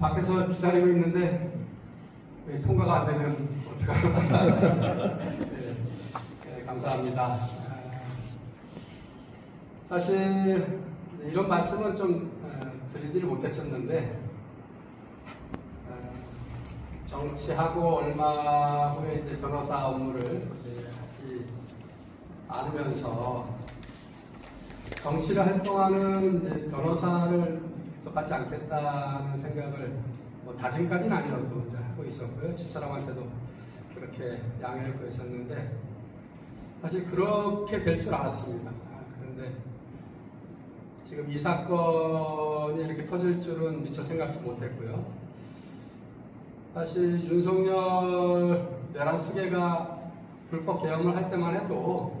밖에서 기다리고 있는데 왜 통과가 안 되면 어떡하나. 네, 감사합니다. 사실 이런 말씀은 좀 드리지를 못했었는데 정치하고 얼마 후에 이제 변호사 업무를 같이 나누면서 정치를 할 동안은 이제 변호사를 똑같지 않겠다는 생각을 다짐까지는 아니어도 하고 있었고요. 집사람한테도 그렇게 양해를 구했었는데 사실 그렇게 될 줄 알았습니다. 그런데 지금 이 사건이 이렇게 터질 줄은 미처 생각지 못했고요. 사실 윤석열 내란 수계가 불법 개혁을 할 때만 해도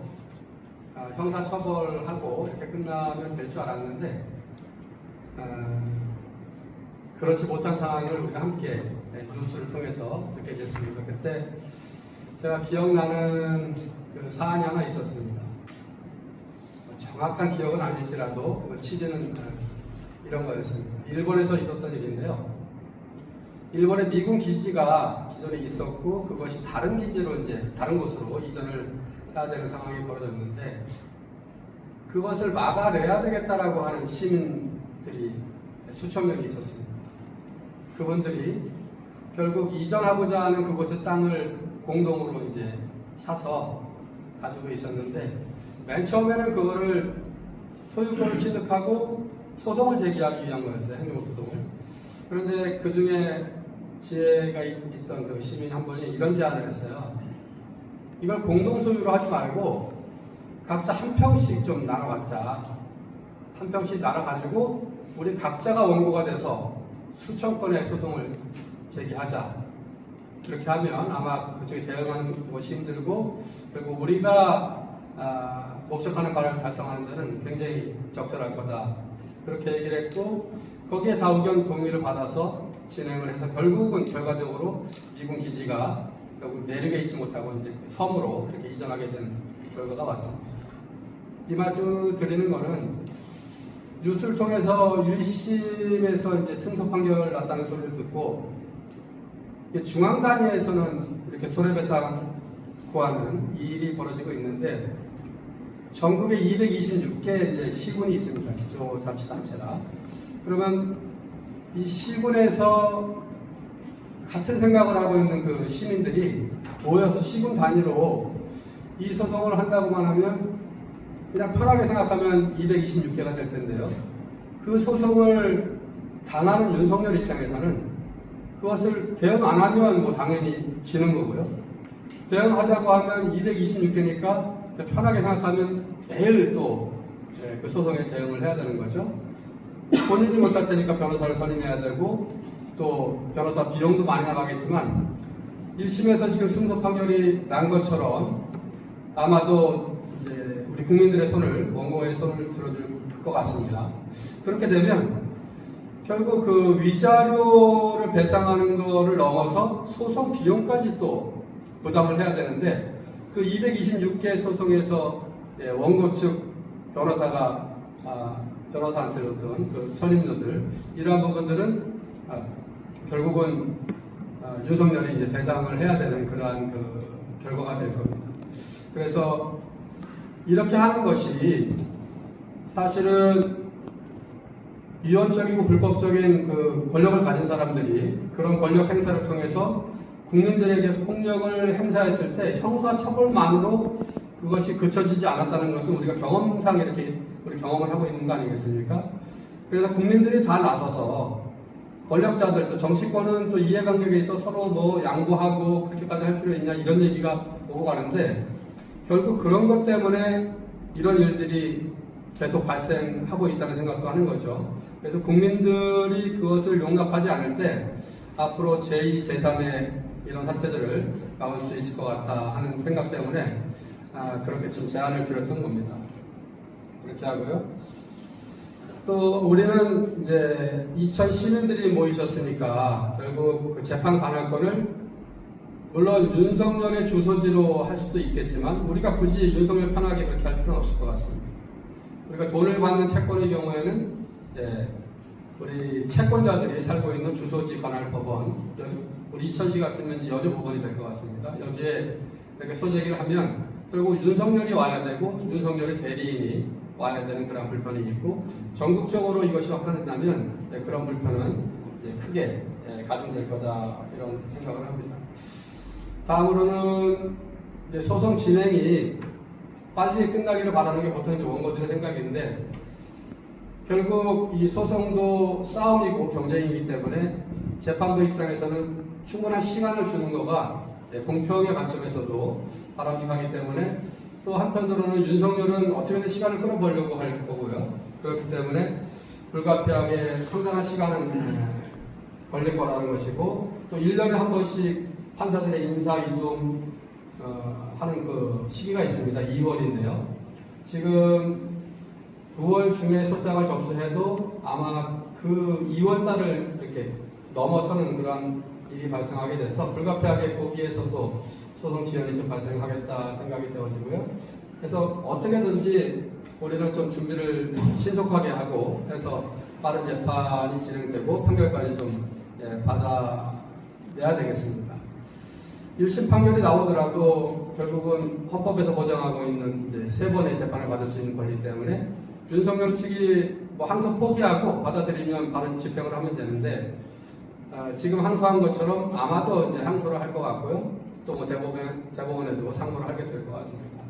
형사처벌하고 이렇게 끝나면 될 줄 알았는데 그렇지 못한 상황을 우리가 함께 뉴스를 통해서 듣게 됐습니다. 그때 제가 기억나는 그 사안이 하나 있었습니다. 정확한 기억은 아닐지라도 취지는 이런 거였습니다. 일본에서 있었던 일인데요. 일본의 미군 기지가 기존에 있었고 그것이 다른 기지로 이제 다른 곳으로 이전을 해야 되는 상황이 벌어졌는데 그것을 막아내야 되겠다라고 하는 시민들이 수천 명이 있었습니다. 그분들이 결국 이전하고자 하는 그곳의 땅을 공동으로 이제 사서 가지고 있었는데 맨 처음에는 그거를 소유권을 취득하고 소송을 제기하기 위한 거였어요. 행정소송을. 그런데 그 중에 지혜가 있던 그 시민 한 분이 이런 제안을 했어요. 이걸 공동소유로 하지 말고 각자 한 평씩 좀 나눠갖자. 한 평씩 나눠가지고 우리 각자가 원고가 돼서 수천 건의 소송을 제기하자. 그렇게 하면 아마 그쪽에 대응하는 것이 힘들고 그리고 우리가 목적하는 바를 달성하는 데는 굉장히 적절할 거다. 그렇게 얘기를 했고 거기에 다 의견 동의를 받아서 진행을 해서 결국은 결과적으로 미군 기지가 결국 내륙에 있지 못하고 이제 섬으로 그렇게 이전하게 된 결과가 왔습니다. 이 말씀을 드리는 것은 뉴스를 통해서 1심에서 이제 승소 판결을 났다는 소리를 듣고 중앙 단위에서는 이렇게 손해배상 구하는 이 일이 벌어지고 있는데 전국에 226개 이제 시군이 있습니다. 기초자치단체가. 그러면 이 시군에서 같은 생각을 하고 있는 그 시민들이 모여서 시군 단위로 이 소송을 한다고만 하면 그냥 편하게 생각하면 226개가 될 텐데요. 그 소송을 당하는 윤석열 입장에서는 그것을 대응 안 하면 뭐 당연히 지는 거고요. 대응하자고 하면 226개니까 편하게 생각하면 매일 또 그 소송에 대응을 해야 되는 거죠. 본인이 못할 테니까 변호사를 선임해야 되고 또 변호사 비용도 많이 나가겠지만 1심에서 지금 승소 판결이 난 것처럼 아마도 이제 우리 국민들의 손을 원고의 손을 들어줄 것 같습니다. 그렇게 되면 결국 그 위자료를 배상하는 거를 넘어서 소송 비용까지 또 부담을 해야 되는데 그 226개 소송에서 원고 측 변호사가 변호사한테 줬던 그 선임료들 이러한 부분들은 결국은 윤석열이 이제 배상을 해야 되는 그러한 그 결과가 될 겁니다. 그래서 이렇게 하는 것이 사실은 위헌적이고 불법적인 그 권력을 가진 사람들이 그런 권력 행사를 통해서 국민들에게 폭력을 행사했을 때 형사 처벌만으로 그것이 그쳐지지 않았다는 것은 우리가 경험상 이렇게 우리 경험을 하고 있는 거 아니겠습니까? 그래서 국민들이 다 나서서 권력자들 또 정치권은 또 이해관계에 있어 서로 뭐 양보하고 그렇게까지 할 필요 있냐 이런 얘기가 오고 가는데 결국 그런 것 때문에 이런 일들이 계속 발생하고 있다는 생각도 하는 거죠. 그래서 국민들이 그것을 용납하지 않을 때 앞으로 제2, 제3의 이런 사태들을 막을 수 있을 것 같다 하는 생각 때문에 그렇게 좀 제안을 드렸던 겁니다. 그렇게 하고요. 또 우리는 이제 2천 시민들이 모이셨으니까 결국 그 재판 관할권을 물론 윤석열의 주소지로 할 수도 있겠지만 우리가 굳이 윤석열 편하게 그렇게 할 필요는 없을 것 같습니다. 우리가 돈을 받는 채권의 경우에는 우리 채권자들이 살고 있는 주소지 관할 법원, 우리 이천시 같으면 여주 법원이 될 것 같습니다. 여주에 이렇게 소재기를 하면 결국 윤석열이 와야 되고 윤석열의 대리인이 와야 되는 그런 불편이 있고, 전국적으로 이것이 확산된다면 그런 불편은 크게 가중될 거다, 이런 생각을 합니다. 다음으로는 이제 소송 진행이 빨리 끝나기를 바라는 게 보통 이제 원고들의 생각인데, 결국 이 소송도 싸움이고 경쟁이기 때문에 재판부 입장에서는 충분한 시간을 주는 거가 공평의 관점에서도 바람직하기 때문에, 또 한편으로는 윤석열은 어떻게든 시간을 끌어보려고 할 거고요. 그렇기 때문에 불가피하게 상당한 시간은 걸릴 거라는 것이고, 또 1년에 한 번씩 판사들의 인사 이동 하는 그 시기가 있습니다. 2월인데요. 지금 9월 중에 소장을 접수해도 아마 그 2월 달을 이렇게 넘어서는 그런 일이 발생하게 돼서 불가피하게 거기에서도 소송 지연이 좀 발생하겠다 생각이 되어지고요. 그래서 어떻게든지 우리는 좀 준비를 신속하게 하고 해서 빠른 재판이 진행되고 판결까지 좀 받아내야 되겠습니다. 1심 판결이 나오더라도 결국은 헌법에서 보장하고 있는 이제 3번의 재판을 받을 수 있는 권리 때문에 윤석열 측이 뭐 항소 포기하고 받아들이면 바로 집행을 하면 되는데, 지금 항소한 것처럼 아마도 이제 항소를 할 것 같고요. 또 뭐 대법원에도 상고를 하게 될 것 같습니다.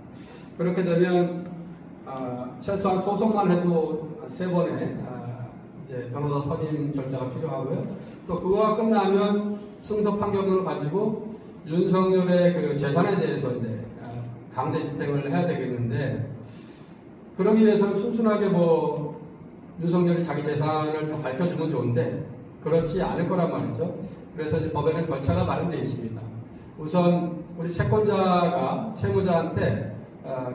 그렇게 되면 최소한 소송만 해도 3번의 이제 변호사 선임 절차가 필요하고요. 또 그거가 끝나면 승소 판결문을 가지고 윤석열의 그 재산에 대해서 이제 강제 집행을 해야 되겠는데, 그러기 위해서는 순순하게 뭐 윤석열이 자기 재산을 다 밝혀주면 좋은데 그렇지 않을 거란 말이죠. 그래서 이제 법에는 절차가 마련되어 있습니다. 우선 우리 채권자가 채무자한테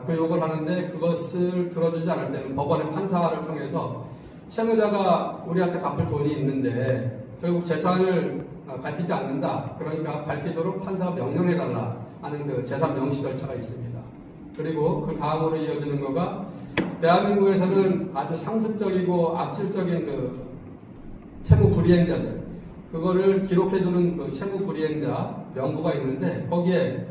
그 요구를 하는데 그것을 들어주지 않을 때는 법원의 판사를 통해서 채무자가 우리한테 갚을 돈이 있는데 결국 재산을 밝히지 않는다. 그러니까 밝히도록 판사가 명령해달라 하는 그 재산 명시 절차가 있습니다. 그리고 그 다음으로 이어지는 거가, 대한민국에서는 아주 상습적이고 악질적인 그 채무 불이행자들, 그거를 기록해두는 그 채무 불이행자 명부가 있는데 거기에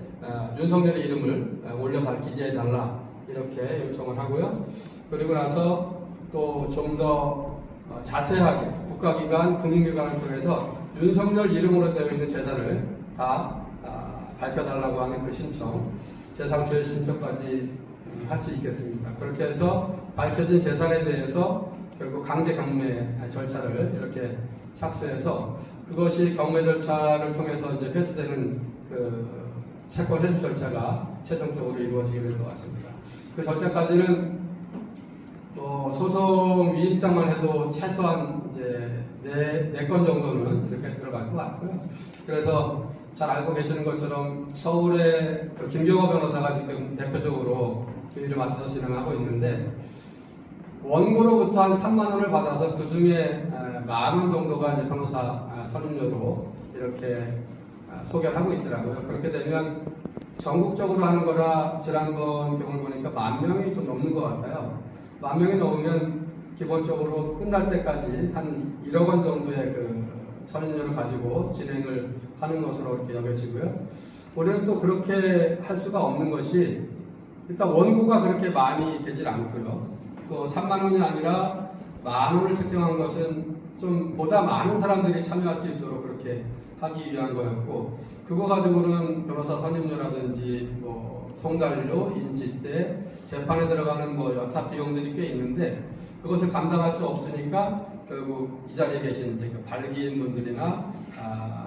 윤석열의 이름을 올려 기재해달라 이렇게 요청을 하고요. 그리고 나서 또 좀 더 자세하게 국가기관, 금융기관을 통해서 윤석열 이름으로 되어 있는 재산을 다 밝혀달라고 하는 그 신청, 재산조회 신청까지 할 수 있겠습니다. 그렇게 해서 밝혀진 재산에 대해서 결국 강제 경매 절차를 이렇게 착수해서 그것이 경매 절차를 통해서 이제 회수되는 그 채권 회수 절차가 최종적으로 이루어지게 될 것 같습니다. 그 절차까지는 또 소송 위임장만 해도 최소한 이제 4건 정도는 이렇게 들어갈 것 같고요. 그래서 잘 알고 계시는 것처럼 서울의 그 김경호 변호사가 지금 대표적으로 그 일을 맡아서 진행하고 있는데, 원고로부터 한 3만 원을 받아서 그 중에 10,000원 정도가 이제 변호사 선임료로 이렇게 소개를 하고 있더라고요. 그렇게 되면 전국적으로 하는 거라 지난번 경우를 보니까 10,000명이 좀 넘는 것 같아요. 10,000명이 넘으면 기본적으로 끝날 때까지 한 1억 원 정도의 그 선임료를 가지고 진행을 하는 것으로 이렇게 여겨지고요. 우리는 또 그렇게 할 수가 없는 것이, 일단 원고가 그렇게 많이 되질 않고요. 또 3만 원이 아니라 10,000원을 책정한 것은 좀 보다 많은 사람들이 참여할 수 있도록 그렇게 하기 위한 거였고, 그거 가지고는 변호사 선임료라든지 뭐 송달료, 인지대, 재판에 들어가는 뭐 여타 비용들이 꽤 있는데 그것을 감당할 수 없으니까 결국 이 자리에 계신 이제 그 발기인 분들이나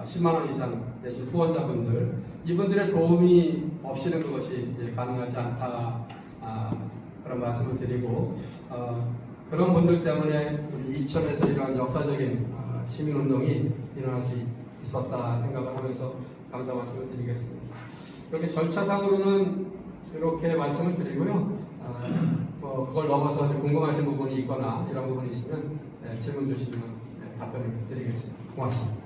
10만 원 이상 내신 후원자분들, 이분들의 도움이 없이는 그것이 이제 가능하지 않다, 그런 말씀을 드리고, 그런 분들 때문에 우리 이천에서 이러한 역사적인 시민운동이 일어날 수 있었다 생각을 하면서 감사 말씀을 드리겠습니다. 이렇게 절차상으로는 이렇게 말씀을 드리고요. 뭐 그걸 넘어서 궁금하신 부분이 있거나 이런 부분이 있으면 질문 주시면 답변을 드리겠습니다. 고맙습니다.